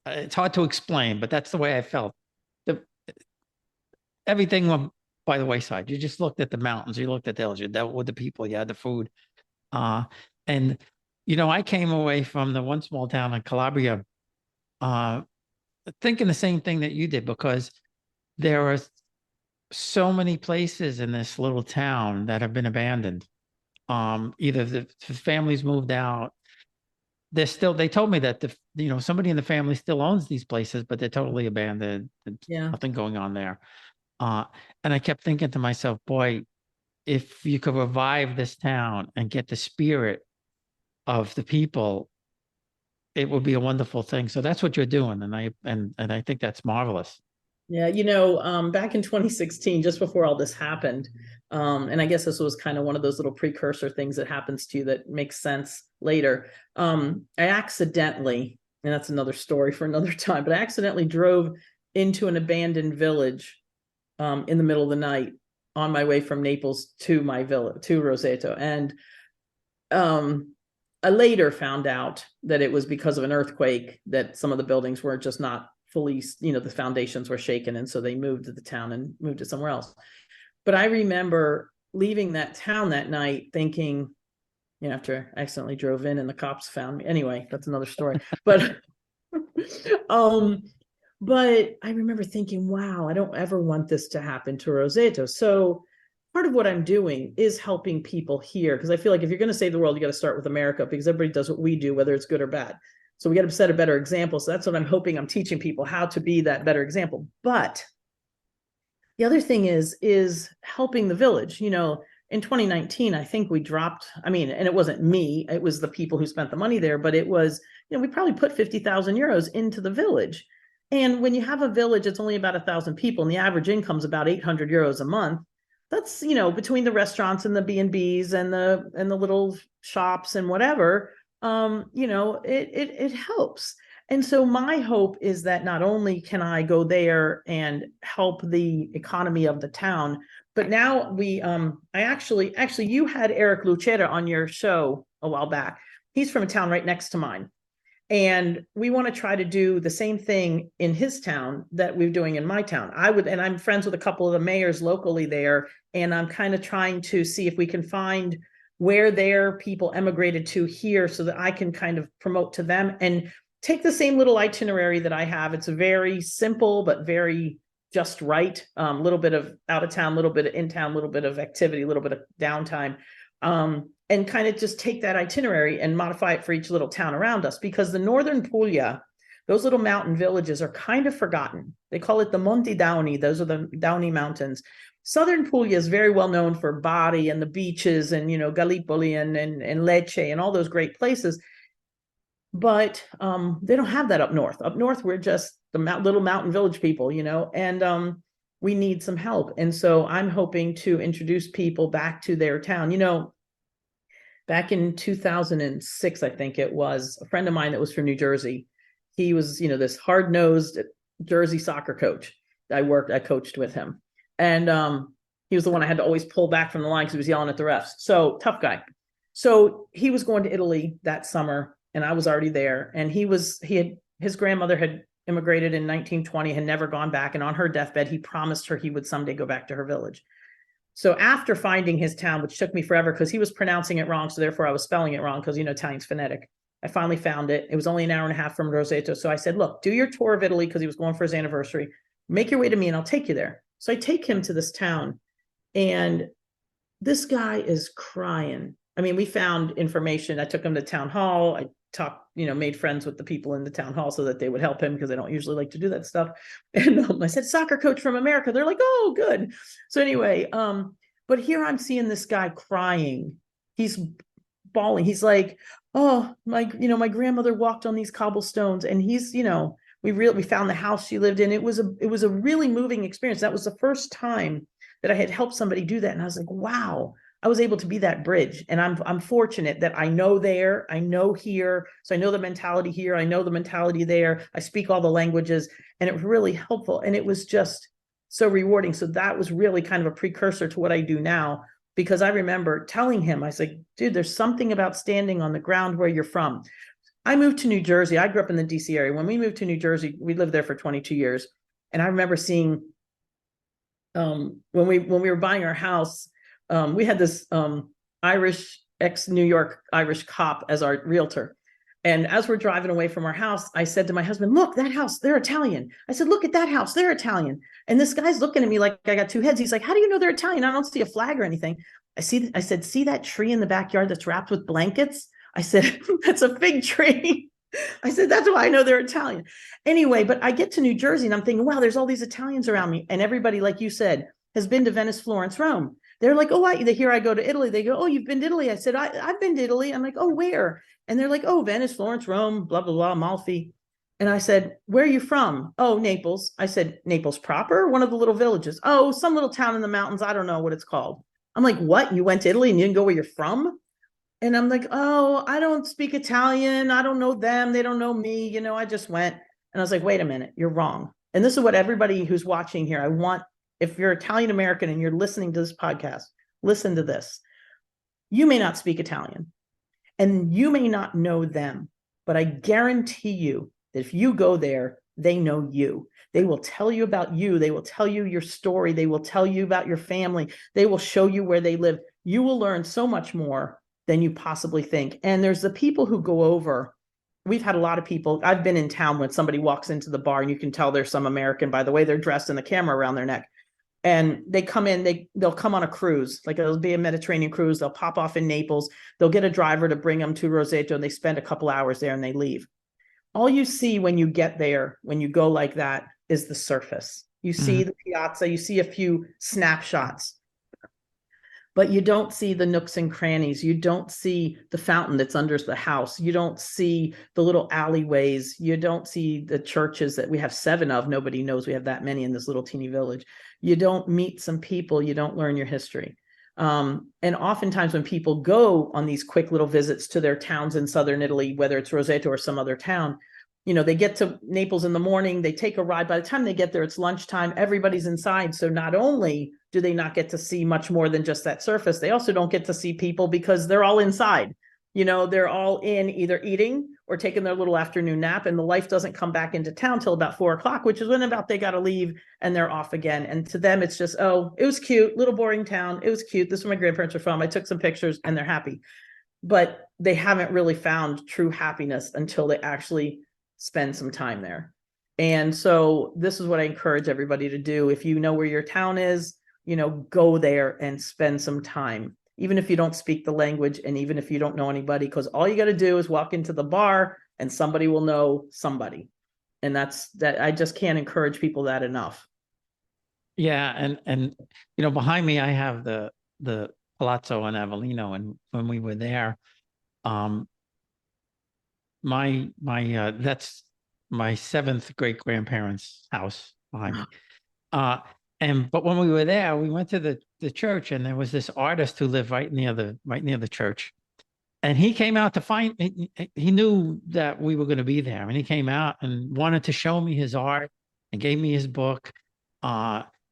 A: It's hard to explain, but that's the way I felt. Everything went by the wayside. You just looked at the mountains, you looked at the hills, you dealt with the people, you had the food. And I came away from the one small town in Calabria thinking the same thing that you did, because there are so many places in this little town that have been abandoned. Either the families moved out. They told me that somebody in the family still owns these places, but they're totally abandoned.
B: Yeah.
A: Nothing going on there. And I kept thinking to myself, boy, if you could revive this town and get the spirit of the people, it would be a wonderful thing. So that's what you're doing. And I think that's marvelous.
B: Yeah. Back in 2016, just before all this happened, and I guess this was kind of one of those little precursor things that happens to you that makes sense later. I accidentally, and that's another story for another time, but I accidentally drove into an abandoned village in the middle of the night on my way from Naples to my village, to Roseto. And I later found out that it was because of an earthquake, that some of the buildings were just not fully, the foundations were shaken. And so they moved to the town and moved it somewhere else. But I remember leaving that town that night thinking, after I accidentally drove in and the cops found me. Anyway, that's another story. But but I remember thinking, wow, I don't ever want this to happen to Roseto. So part of what I'm doing is helping people here, because I feel like if you're going to save the world, you got to start with America, because everybody does what we do, whether it's good or bad. So we got to set a better example. So that's what I'm hoping. I'm teaching people how to be that better example. But the other thing is helping the village. In 2019, I think we dropped, and it wasn't me, it was the people who spent the money there, but it was, we probably put 50,000 euros into the village. And when you have a village, it's only about 1,000 people, and the average income is about 800 euros a month. That's, between the restaurants and the B&Bs and the little shops and whatever, it helps. And so my hope is that not only can I go there and help the economy of the town, but now I actually, you had Eric Lucera on your show a while back. He's from a town right next to mine. And we want to try to do the same thing in his town that we're doing in my town. And I'm friends with a couple of the mayors locally there. And I'm kind of trying to see if we can find where their people emigrated to here so that I can kind of promote to them. And take the same little itinerary that I have. It's very simple, but very just right. Little bit of out of town, little bit of in town, little bit of activity, a little bit of downtime. And kind of just take that itinerary and modify it for each little town around us, because the northern Puglia, those little mountain villages, are kind of forgotten. They call it the Monti Downy. Those are the Downy Mountains. Southern Puglia is very well known for Bari and the beaches and, Gallipoli and Lecce and all those great places. But they don't have that up north. Up north, we're just the little mountain village people, and we need some help. And so I'm hoping to introduce people back to their town. Back in 2006, I think it was, a friend of mine that was from New Jersey. He was, this hard-nosed Jersey soccer coach. I coached with him. And he was the one I had to always pull back from the line because he was yelling at the refs. So tough guy. So he was going to Italy that summer, and I was already there. And his grandmother had immigrated in 1920, had never gone back. And on her deathbed, he promised her he would someday go back to her village. So after finding his town, which took me forever because he was pronouncing it wrong, so therefore I was spelling it wrong because, Italian's phonetic. I finally found it. It was only an hour and a half from Roseto. So I said, look, do your tour of Italy, because he was going for his anniversary. Make your way to me and I'll take you there. So I take him to this town, and this guy is crying. I mean, we found information. I took him to town hall. I talked, made friends with the people in the town hall so that they would help him, because I don't usually like to do that stuff. And I said, soccer coach from America. They're like, oh, good. So anyway, but here I'm seeing this guy crying. He's bawling. He's like, oh, my grandmother walked on these cobblestones, and he's, we found the house she lived in. It was a really moving experience. That was the first time that I had helped somebody do that. And I was like, wow, I was able to be that bridge. And I'm fortunate that I know there, I know here. So I know the mentality here. I know the mentality there. I speak all the languages, and it was really helpful. And it was just so rewarding. So that was really kind of a precursor to what I do now, because I remember telling him, I was like, dude, there's something about standing on the ground where you're from. I moved to New Jersey. I grew up in the DC area. When we moved to New Jersey, we lived there for 22 years. And I remember seeing, when we were buying our house, we had this Irish, ex-New York Irish cop as our realtor. And as we're driving away from our house, I said to my husband, look, that house, they're Italian. I said, look at that house, they're Italian. And this guy's looking at me like I got two heads. He's like, how do you know they're Italian? I don't see a flag or anything. I said, see that tree in the backyard that's wrapped with blankets? I said, that's a fig tree. I said, that's why I know they're Italian. Anyway, but I get to New Jersey and I'm thinking, wow, there's all these Italians around me. And everybody, like you said, has been to Venice, Florence, Rome. They're like, oh, here I go to Italy. They go, oh, you've been to Italy. I said, I've been to Italy. I'm like, oh, where? And they're like, oh, Venice, Florence, Rome, blah, blah, blah, Amalfi. And I said, where are you from? Oh, Naples. I said, Naples proper? One of the little villages. Oh, some little town in the mountains. I don't know what it's called. I'm like, what? You went to Italy and you didn't go where you're from? And I'm like, oh, I don't speak Italian. I don't know them. They don't know me. I just went. And I was like, wait a minute, you're wrong. And this is what everybody who's watching here, I want, if you're Italian American and you're listening to this podcast, listen to this. You may not speak Italian and you may not know them, but I guarantee you that if you go there, they know you. They will tell you about you. They will tell you your story. They will tell you about your family. They will show you where they live. You will learn so much more than you possibly think. And there's the people who go over. We've had a lot of people. I've been in town when somebody walks into the bar and you can tell there's some American by the way they're dressed and the camera around their neck. And they come in, they'll come on a cruise, like it'll be a Mediterranean cruise. They'll pop off in Naples. They'll get a driver to bring them to Roseto and they spend a couple hours there and they leave. All you see when you get there, when you go like that, is the surface. You see the piazza, you see a few snapshots, but you don't see the nooks and crannies. You don't see the fountain that's under the house. You don't see the little alleyways. You don't see the churches that we have 7 of. Nobody knows we have that many in this little teeny village. You don't meet some people. You don't learn your history. And oftentimes when people go on these quick little visits to their towns in southern Italy, whether it's Roseto or some other town, they get to Naples in the morning, they take a ride. By the time they get there, it's lunchtime, everybody's inside. So not only do they not get to see much more than just that surface, they also don't get to see people because they're all inside. They're all in either eating or taking their little afternoon nap, and the life doesn't come back into town till about 4:00, which is when about they got to leave and they're off again. And to them, it's just, oh, it was cute, little boring town. It was cute. This is where my grandparents are from. I took some pictures and they're happy, but they haven't really found true happiness until they actually spend some time there. And so this is what I encourage everybody to do. If you know where your town is, go there and spend some time, even if you don't speak the language and even if you don't know anybody, because all you got to do is walk into the bar and somebody will know somebody. And that's that. I just can't encourage people that enough.
A: Yeah, and behind me I have the Palazzo in Avellino, and when we were there, um, my that's my seventh great grandparents' house behind me. Uh, but when we were there, we went to the church, and there was this artist who lived right near the church, and he came out to find. He knew that we were going to be there, and he came out and wanted to show me his art and gave me his book.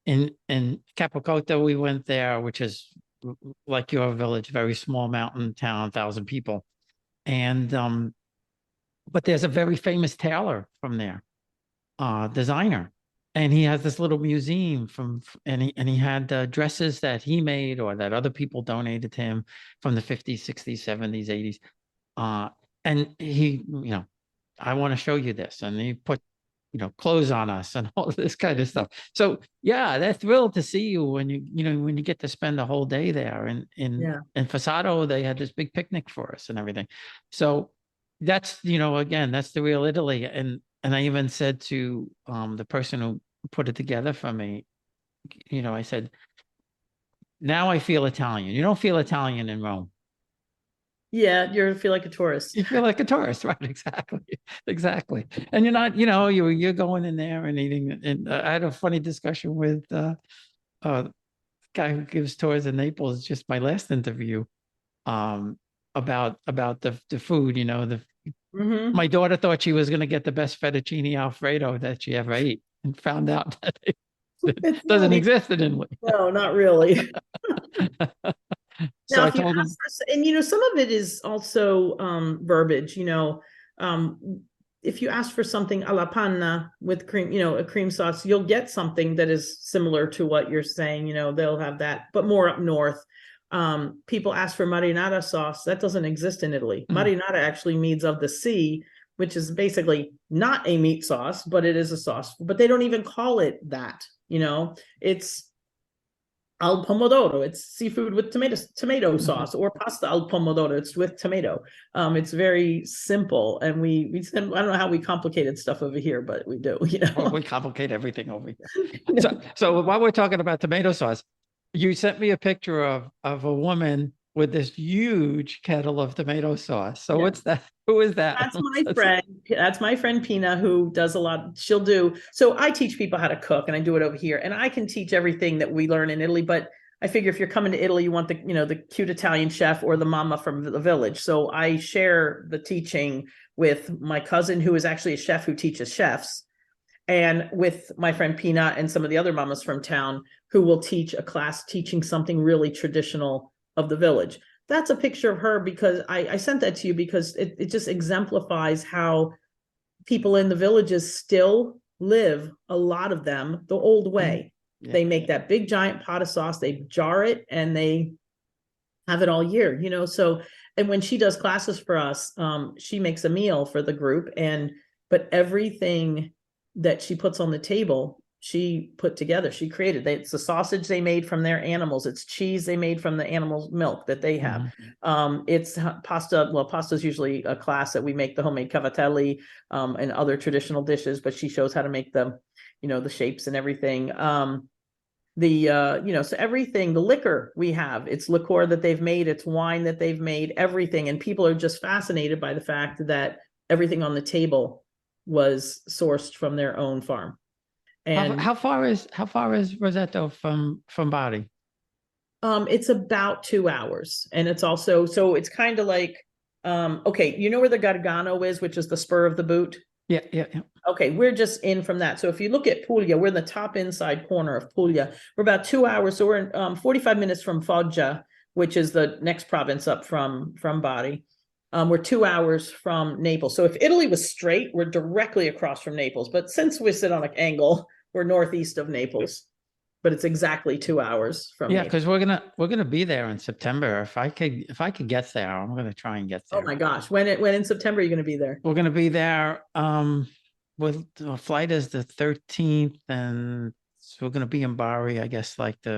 A: In Capocotto, we went there, which is like your village, very small mountain town, 1,000 people, and but there's a very famous tailor from there, designer, and he has this little museum and he had dresses that he made or that other people donated to him from the 50s, 60s, 70s, 80s. And he, I want to show you this, and he put clothes on us and all this kind of stuff. So yeah, they're thrilled to see you when you get to spend a whole day there. And in Fassato, they had this big picnic for us and everything. So that's, again, that's the real Italy. And I even said to the person who put it together for me, I said, now I feel Italian. You don't feel Italian in Rome.
B: Yeah, you feel like a tourist.
A: You feel like a tourist, right? Exactly. And you're not, you're going in there and eating. And I had a funny discussion with guy who gives tours in Naples, just my last interview, about the food. My daughter thought she was going to get the best fettuccine Alfredo that she ever ate, and found out that it doesn't exist in Italy.
B: No, not really.
A: So
B: now,
A: I
B: if you
A: told him,
B: ask for, and some of it is also verbiage. If you ask for something alla panna with cream, a cream sauce, you'll get something that is similar to what you're saying. They'll have that, but more up north. People ask for marinara sauce. That doesn't exist in Italy. Marinara actually means of the sea, which is basically not a meat sauce, but it is a sauce. But they don't even call it that. It's al pomodoro. It's seafood with tomato sauce, or pasta al pomodoro. It's with tomato. It's very simple, and we I don't know how we complicated stuff over here, but we do.
A: Well, we complicate everything over here. So while we're talking about tomato sauce, you sent me a picture of a woman with this huge kettle of tomato sauce. So what's that? Who is that?
B: That's my friend. That's my friend Pina, who does a lot. She'll do. So I teach people how to cook, and I do it over here. And I can teach everything that we learn in Italy. But I figure if you're coming to Italy, you want the cute Italian chef or the mama from the village. So I share the teaching with my cousin, who is actually a chef who teaches chefs, and with my friend Pina and some of the other mamas from town who will teach a class teaching something really traditional of the village. That's a picture of her, because I sent that to you because it just exemplifies how people in the villages still live, a lot of them, the old way. Yeah. They make that big giant pot of sauce, they jar it, and they have it all year, so, and when she does classes for us, she makes a meal for the group, but everything that she puts on the table, she put together, she created. It's a sausage they made from their animals. It's cheese they made from the animal's milk that they have. It's pasta. Well, pasta is usually a class that we make the homemade cavatelli and other traditional dishes, but she shows how to make them, the shapes and everything. So everything, the liquor we have, it's liqueur that they've made, it's wine that they've made, everything. And people are just fascinated by the fact that everything on the table was sourced from their own farm. And
A: how far is Roseto from Bari?
B: It's about 2 hours, and it's also, so it's kind of like, okay, you know where the Gargano is, which is the spur of the boot?
A: Yeah.
B: Okay, we're just in from that. So if you look at Puglia, we're in the top inside corner of Puglia. We're about 2 hours, so we're in 45 minutes from Foggia, which is the next province up from Bari. We're 2 hours from Naples. So if Italy was straight, we're directly across from Naples. But since we sit on an angle, we're northeast of Naples. but it's exactly 2 hours from
A: Yeah,
B: me.
A: because we're gonna be there in September. If I could get there, I'm gonna try and get
B: Oh
A: there.
B: my gosh. When in September are you going to be there?
A: We're gonna be there. With the flight is the 13th, and so we're gonna be in Bari, I guess, like I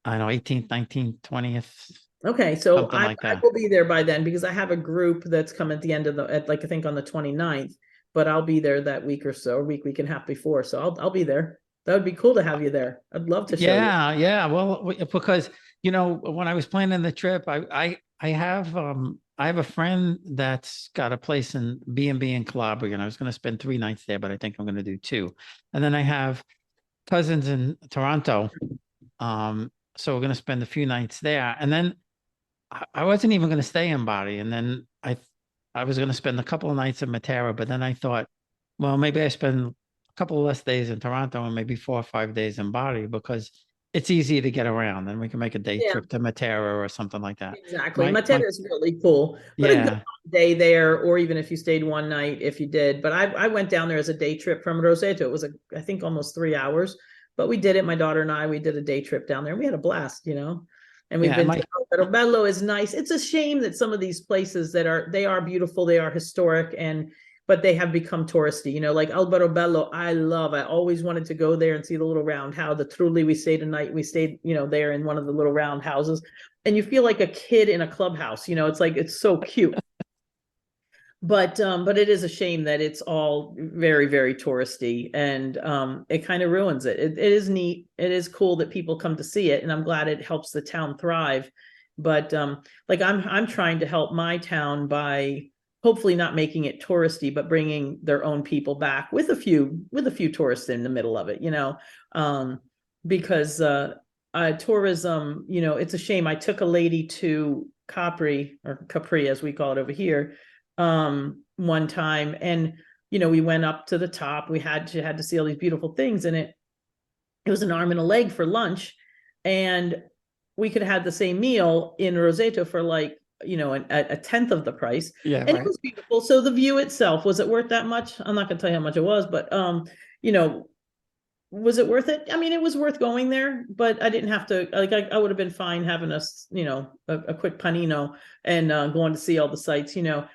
A: don't know, 18th, 19th, 20th,
B: Okay, so
A: something like
B: I
A: that.
B: will be there by then because I have a group that's come at the end of like I think on the 29th, but I'll be there that week or so, week and a half before. So I'll be there. That would be cool to have you there. I'd love to show you.
A: Yeah, yeah. Well, because when I was planning the trip, I have a friend that's got a place in B&B in Calabria, and I was going to spend 3 nights there, but I think I'm going to do two. And then I have cousins in Toronto, so we're going to spend a few nights there. And then I wasn't even going to stay in Bali, and then I was going to spend a couple of nights in Matera, but then I thought, well, maybe I spend a couple of less days in Toronto and maybe 4 or 5 days in Bali because it's easy to get around, and we can make a day
B: Yeah,
A: trip to Matera or something like that.
B: exactly.
A: My
B: Matera is really cool, but a good
A: Yeah,
B: day there, or even if you stayed one night, if you did. But I went down there as a day trip from Roseto. It was I think almost 3 hours, but we did it. My daughter and I, we did a day trip down there. We had a blast, And we've
A: yeah,
B: been to Bello is nice. It's a shame that some of these places they are beautiful, they are historic, but they have become touristy. Like Alberobello, I always wanted to go there and see the little round house. The Trulli, we stayed a night. We stayed, there in one of the little round houses, and you feel like a kid in a clubhouse. It's like it's so cute. But it is a shame that it's all very, very touristy, and it kind of ruins it. It is neat. It is cool that people come to see it, and I'm glad it helps the town thrive. But like I'm trying to help my town by hopefully not making it touristy, but bringing their own people back with a few tourists in the middle of it, because tourism, it's a shame. I took a lady to Capri, or Capri as we call it over here, one time, and we went up to the top. We had to see all these beautiful things, and it was an arm and a leg for lunch, and we could have had the same meal in Roseto for like a tenth of the price,
A: yeah,
B: and it
A: right.
B: was beautiful. So the view itself, was it worth that much? I'm not gonna tell you how much it was, but was it worth it? I mean, it was worth going there, but I didn't have to, like, I would have been fine having a quick panino and going to see all the sights, and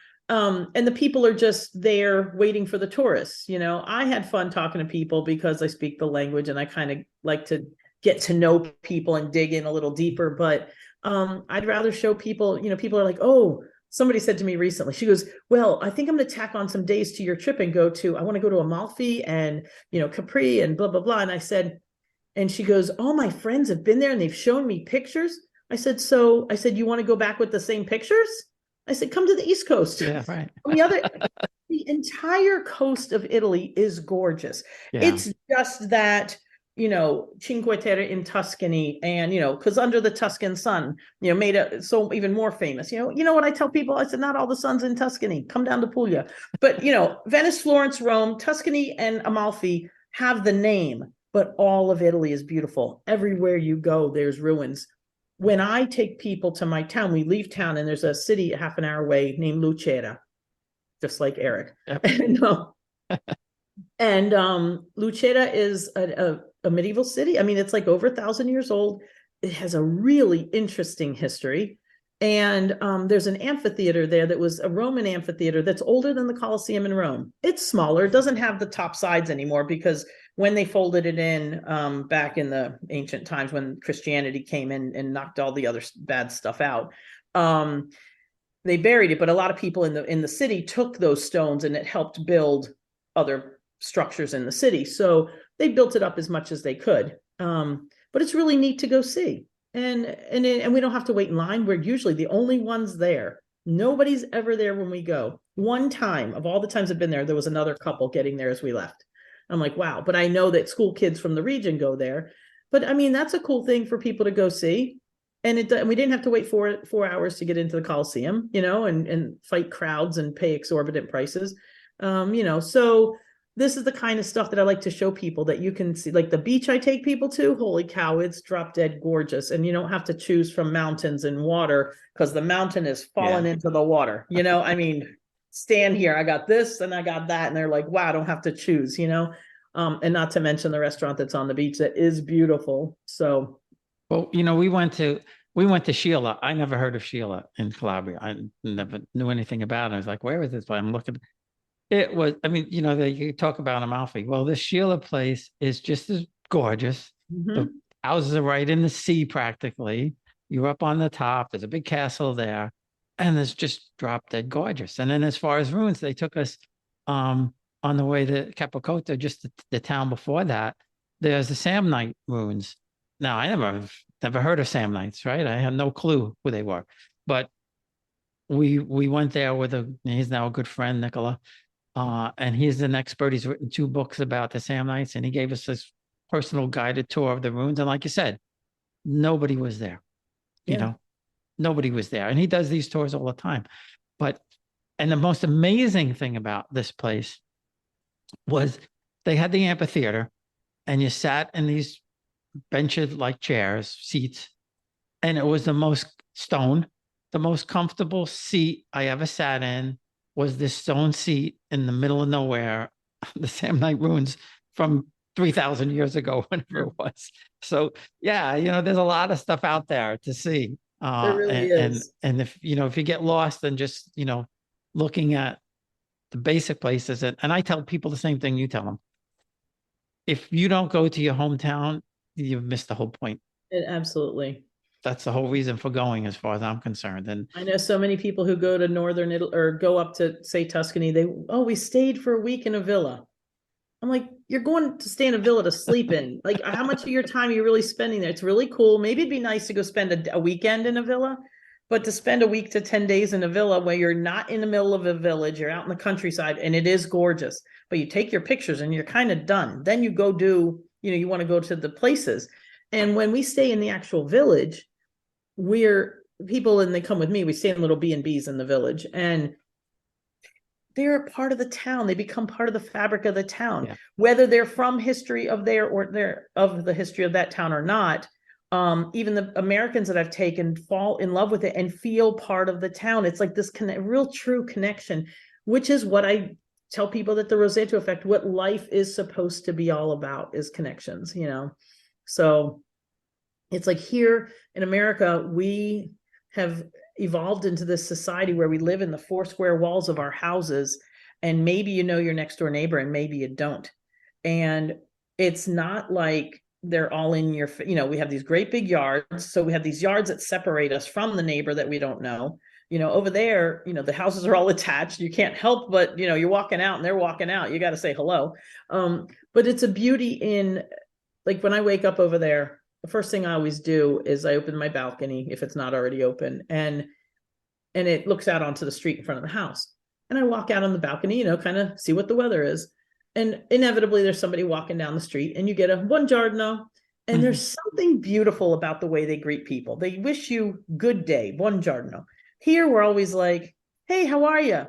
B: the people are just there waiting for the tourists. I had fun talking to people because I speak the language and I kind of like to get to know people and dig in a little deeper. But I'd rather show people, people are like, oh, somebody said to me recently, she goes, well, I think I'm going to tack on some days to your trip and I want to go to Amalfi and, Capri and blah, blah, blah. And I said, and she goes, all my friends have been there and they've shown me pictures. I said, you want to go back with the same pictures? I said, come to the East Coast.
A: Yeah, right.
B: The entire coast of Italy is gorgeous.
A: Yeah.
B: It's just that, Cinque Terre in Tuscany, and, because under the Tuscan sun, made it so even more famous. You know what I tell people? I said, not all the sun's in Tuscany. Come down to Puglia. But, Venice, Florence, Rome, Tuscany, and Amalfi have the name, but all of Italy is beautiful. Everywhere you go, there's ruins. When I take people to my town, we leave town and there's a city half an hour away named Lucera, just like Eric.
A: Yep.
B: And Lucera is a medieval city. I mean, it's like over 1,000 years old. It has a really interesting history. And there's an amphitheater there that was a Roman amphitheater that's older than the Colosseum in Rome. It's smaller. It doesn't have the top sides anymore because when they folded it in back in the ancient times when Christianity came in and knocked all the other bad stuff out, they buried it. But a lot of people in the city took those stones and it helped build other structures in the city. So they built it up as much as they could. But it's really neat to go see. And we don't have to wait in line. We're usually the only ones there. Nobody's ever there when we go. One time of all the times I've been there was another couple getting there as we left. I'm like, wow. But I know that school kids from the region go there. But I mean, that's a cool thing for people to go see. And we didn't have to wait 4 hours to get into the Coliseum, and fight crowds and pay exorbitant prices. So this is the kind of stuff that I like to show people that you can see. Like the beach I take people to, holy cow, it's drop dead gorgeous. And you don't have to choose from mountains and water because the mountain is falling into the water. I mean, stand here, I got this and I got that. And they're like, wow, I don't have to choose, And not to mention the restaurant that's on the beach that is beautiful. So
A: Well, we went to Sheila. I never heard of Sheila in Calabria. I never knew anything about it. I was like, where is this place? I'm looking. It was, I mean, you talk about Amalfi. Well, this Sheila place is just as gorgeous. The
B: mhm.
A: houses are right in the sea practically. You're up on the top. There's a big castle there, and it's just drop dead gorgeous. And then as far as ruins, they took us on the way to Capocota, just the town before that. There's the Samnite ruins. Now, I never heard of Samnites, right? I had no clue who they were, but we went there with he's now a good friend, Nicola, and he's an expert. He's written 2 books about the Samnites, and he gave us this personal guided tour of the ruins. And like you said, nobody was there, you
B: Yeah.
A: know, nobody was there. And he does these tours all the time. And the most amazing thing about this place was they had the amphitheater, and you sat in these benches like chairs, seats, and it was the most comfortable seat I ever sat in was this stone seat in the middle of nowhere, the Samnite ruins from 3,000 years ago, whenever it was. So yeah, there's a lot of stuff out there to see.
B: There really is.
A: And if if you get lost and just looking at the basic places, and I tell people the same thing you tell them. If you don't go to your hometown, you've missed the whole point.
B: Absolutely.
A: That's the whole reason for going, as far as I'm concerned. And
B: I know so many people who go to northern Italy or go up to, say, Tuscany. We stayed for a week in a villa. I'm like, you're going to stay in a villa to sleep in. Like, how much of your time are you really spending there? It's really cool. Maybe it'd be nice to go spend a weekend in a villa, but to spend a week to 10 days in a villa where you're not in the middle of a village, you're out in the countryside, and it is gorgeous, but you take your pictures and you're kind of done. Then you go do, you want to go to the places. And when we stay in the actual village, we're people, and they come with me, we stay in little B&Bs in the village, and they're a part of the town. They become part of the fabric of the town,
A: yeah.
B: Whether they're from history of there or they're of the history of that town or not. Even the Americans that I've taken fall in love with it and feel part of the town. It's like this real true connection, which is what I tell people, that the Roseto effect, what life is supposed to be all about, is connections, So it's like here in America, we have evolved into this society where we live in the 4 square walls of our houses, and maybe your next door neighbor and maybe you don't. And it's not like they're all in your, we have these great big yards. So we have these yards that separate us from the neighbor that we don't know. Over there, the houses are all attached. You can't help but, you're walking out and they're walking out. You got to say hello. But it's a beauty in, like, when I wake up over there, the first thing I always do is I open my balcony, if it's not already open, and it looks out onto the street in front of the house. And I walk out on the balcony, kind of see what the weather is. And inevitably there's somebody walking down the street, and you get a buongiorno. And there's something beautiful about the way they greet people. They wish you good day, buongiorno. Here we're always like, hey, how are you?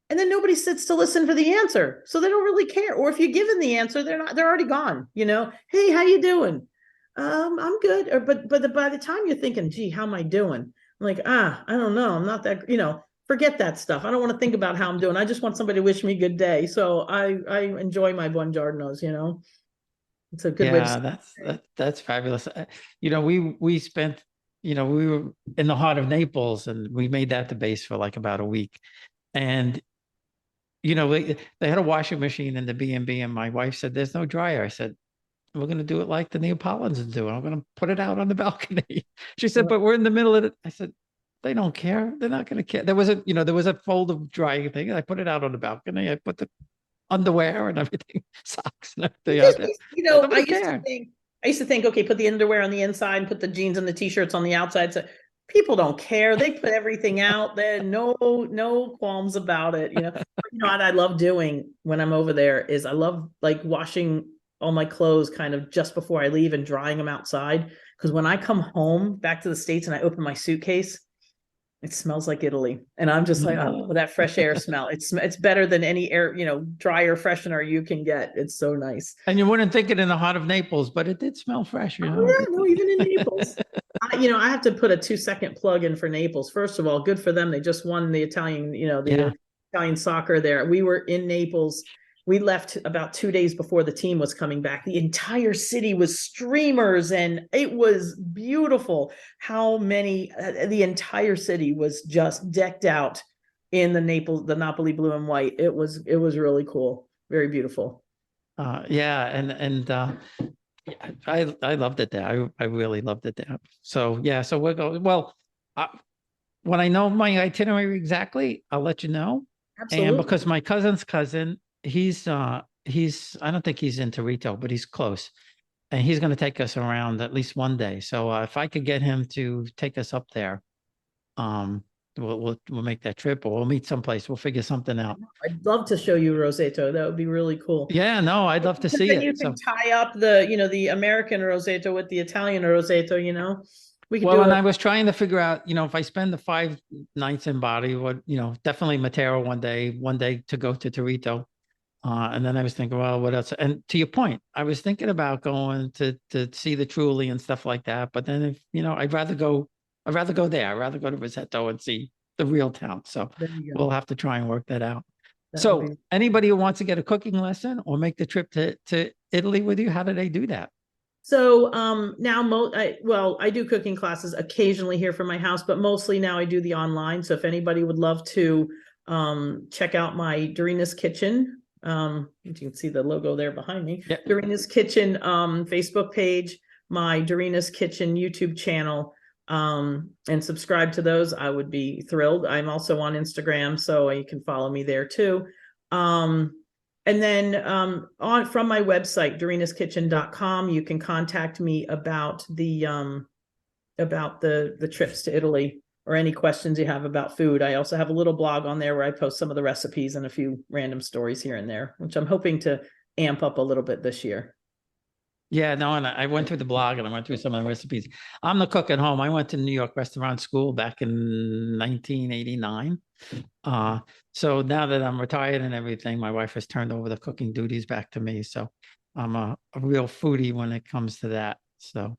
B: And then nobody sits to listen for the answer. So they don't really care. Or if you're given the answer, they're already gone. Hey, how you doing? I'm good. But by the time you're thinking, gee, how am I doing? I'm like, I don't know. I'm not that, forget that stuff. I don't want to think about how I'm doing. I just want somebody to wish me good day. So I enjoy my buongiornos, It's a good way to
A: that's fabulous. We spent, we were in the heart of Naples, and we made that the base for like about a week. And they had a washing machine in the B&B, and my wife said, there's no dryer. I said, we're going to do it like the Neapolitans do. I'm going to put it out on the balcony. She said, but we're in the middle of it. I said, they don't care. They're not going to care. There was a fold of drying thing. I put it out on the balcony. I put the underwear and everything, socks and everything out there.
B: I used to think, okay, put the underwear on the inside and put the jeans and the t-shirts on the outside. So people don't care. They put everything out there. No qualms about it. What I love doing when I'm over there is I love like washing all my clothes kind of just before I leave and drying them outside. Because when I come home back to the States and I open my suitcase, it smells like Italy. And I'm just like, oh, that fresh air smell. It's better than any air, dry air freshener you can get. It's so nice.
A: And you wouldn't think it in the heart of Naples, but it did smell fresh.
B: Yeah, no, even in Naples. I have to put a 2-second plug in for Naples. First of all, good for them. They just won the Italian, Italian soccer there. We were in Naples we left about 2 days before the team was coming back. The entire city was streamers, and it was beautiful. The entire city was just decked out in the Napoli blue and white. It was really cool, very beautiful.
A: Yeah, and I loved it there. I really loved it there. So yeah, so we'll go. Well, when I know my itinerary exactly, I'll let you know.
B: Absolutely.
A: And because my cousin's cousin, he's I don't think he's in Torito, but he's close. And he's going to take us around at least one day. So if I could get him to take us up there, we'll make that trip, or we'll meet someplace. We'll figure something out.
B: I'd love to show you Roseto. That would be really cool.
A: Yeah, no, I'd love to see
B: then
A: it.
B: you can tie up the American Roseto with the Italian Roseto. We can
A: Well, and I was trying to figure out, if I spend the 5 nights in Bari, definitely Matera one day to go to Torito. And then I was thinking, well, what else? And to your point, I was thinking about going to see the Trulli and stuff like that. But then if, I'd rather go there. I'd rather go to Roseto and see the real town. So we'll have to try and work that out. So anybody who wants to get a cooking lesson or make the trip to Italy with you, how do they do that?
B: So now I do cooking classes occasionally here from my house, but mostly now I do the online. So if anybody would love to check out my Dorina's Kitchen, you can see the logo there behind me. Yep. Dorina's Kitchen Facebook page, my Dorina's Kitchen YouTube channel, and subscribe to those, I would be thrilled. I'm also on Instagram, so you can follow me there too. And then from my website, dorinaskitchen.com, you can contact me about the trips to Italy or any questions you have about food. I also have a little blog on there where I post some of the recipes and a few random stories here and there, which I'm hoping to amp up a little bit this year.
A: Yeah, no, and I went through the blog and I went through some of the recipes. I'm the cook at home. I went to New York restaurant school back in 1989. So now that I'm retired and everything, my wife has turned over the cooking duties back to me. So I'm a real foodie when it comes to that. So,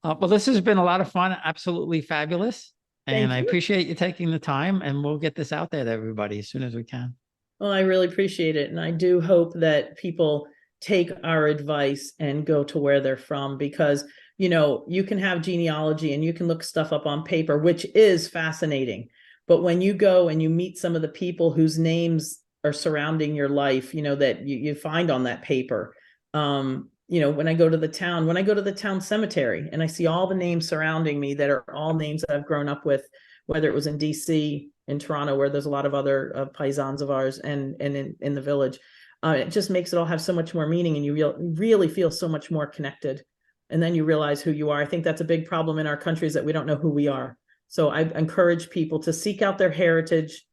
A: but this has been a lot of fun. Absolutely fabulous. And I appreciate you taking the time, and we'll get this out there to everybody as soon as we can.
B: Well, I really appreciate it. And I do hope that people take our advice and go to where they're from, because, you can have genealogy and you can look stuff up on paper, which is fascinating. But when you go and you meet some of the people whose names are surrounding your life, that you find on that paper, when I go to the town cemetery and I see all the names surrounding me that are all names that I've grown up with, whether it was in DC, in Toronto, where there's a lot of other paisans of ours, and in the village, it just makes it all have so much more meaning, and you really feel so much more connected. And then you realize who you are. I think that's a big problem in our country, is that we don't know who we are. So I encourage people to seek out their heritage,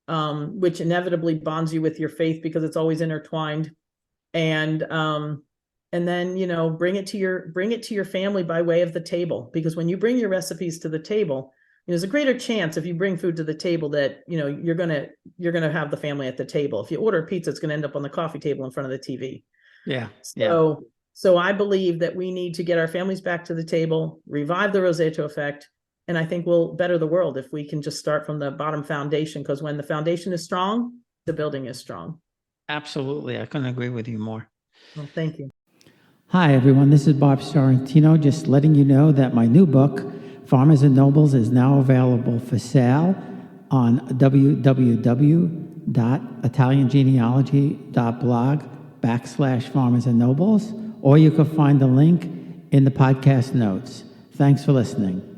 B: which inevitably bonds you with your faith because it's always intertwined. And then, bring it to your family by way of the table, because when you bring your recipes to the table, there's a greater chance if you bring food to the table that, you're going to have the family at the table. If you order a pizza, it's going to end up on the coffee table in front of the TV.
A: Yeah.
B: So I believe that we need to get our families back to the table, revive the Roseto effect. And I think we'll better the world if we can just start from the bottom foundation, because when the foundation is strong, the building is strong.
A: Absolutely. I couldn't agree with you more.
B: Well, thank you.
A: Hi, everyone. This is Bob Sorrentino, just letting you know that my new book, Farmers and Nobles, is now available for sale on www.italiangenealogy.blog/Farmers and Nobles, or you can find the link in the podcast notes. Thanks for listening.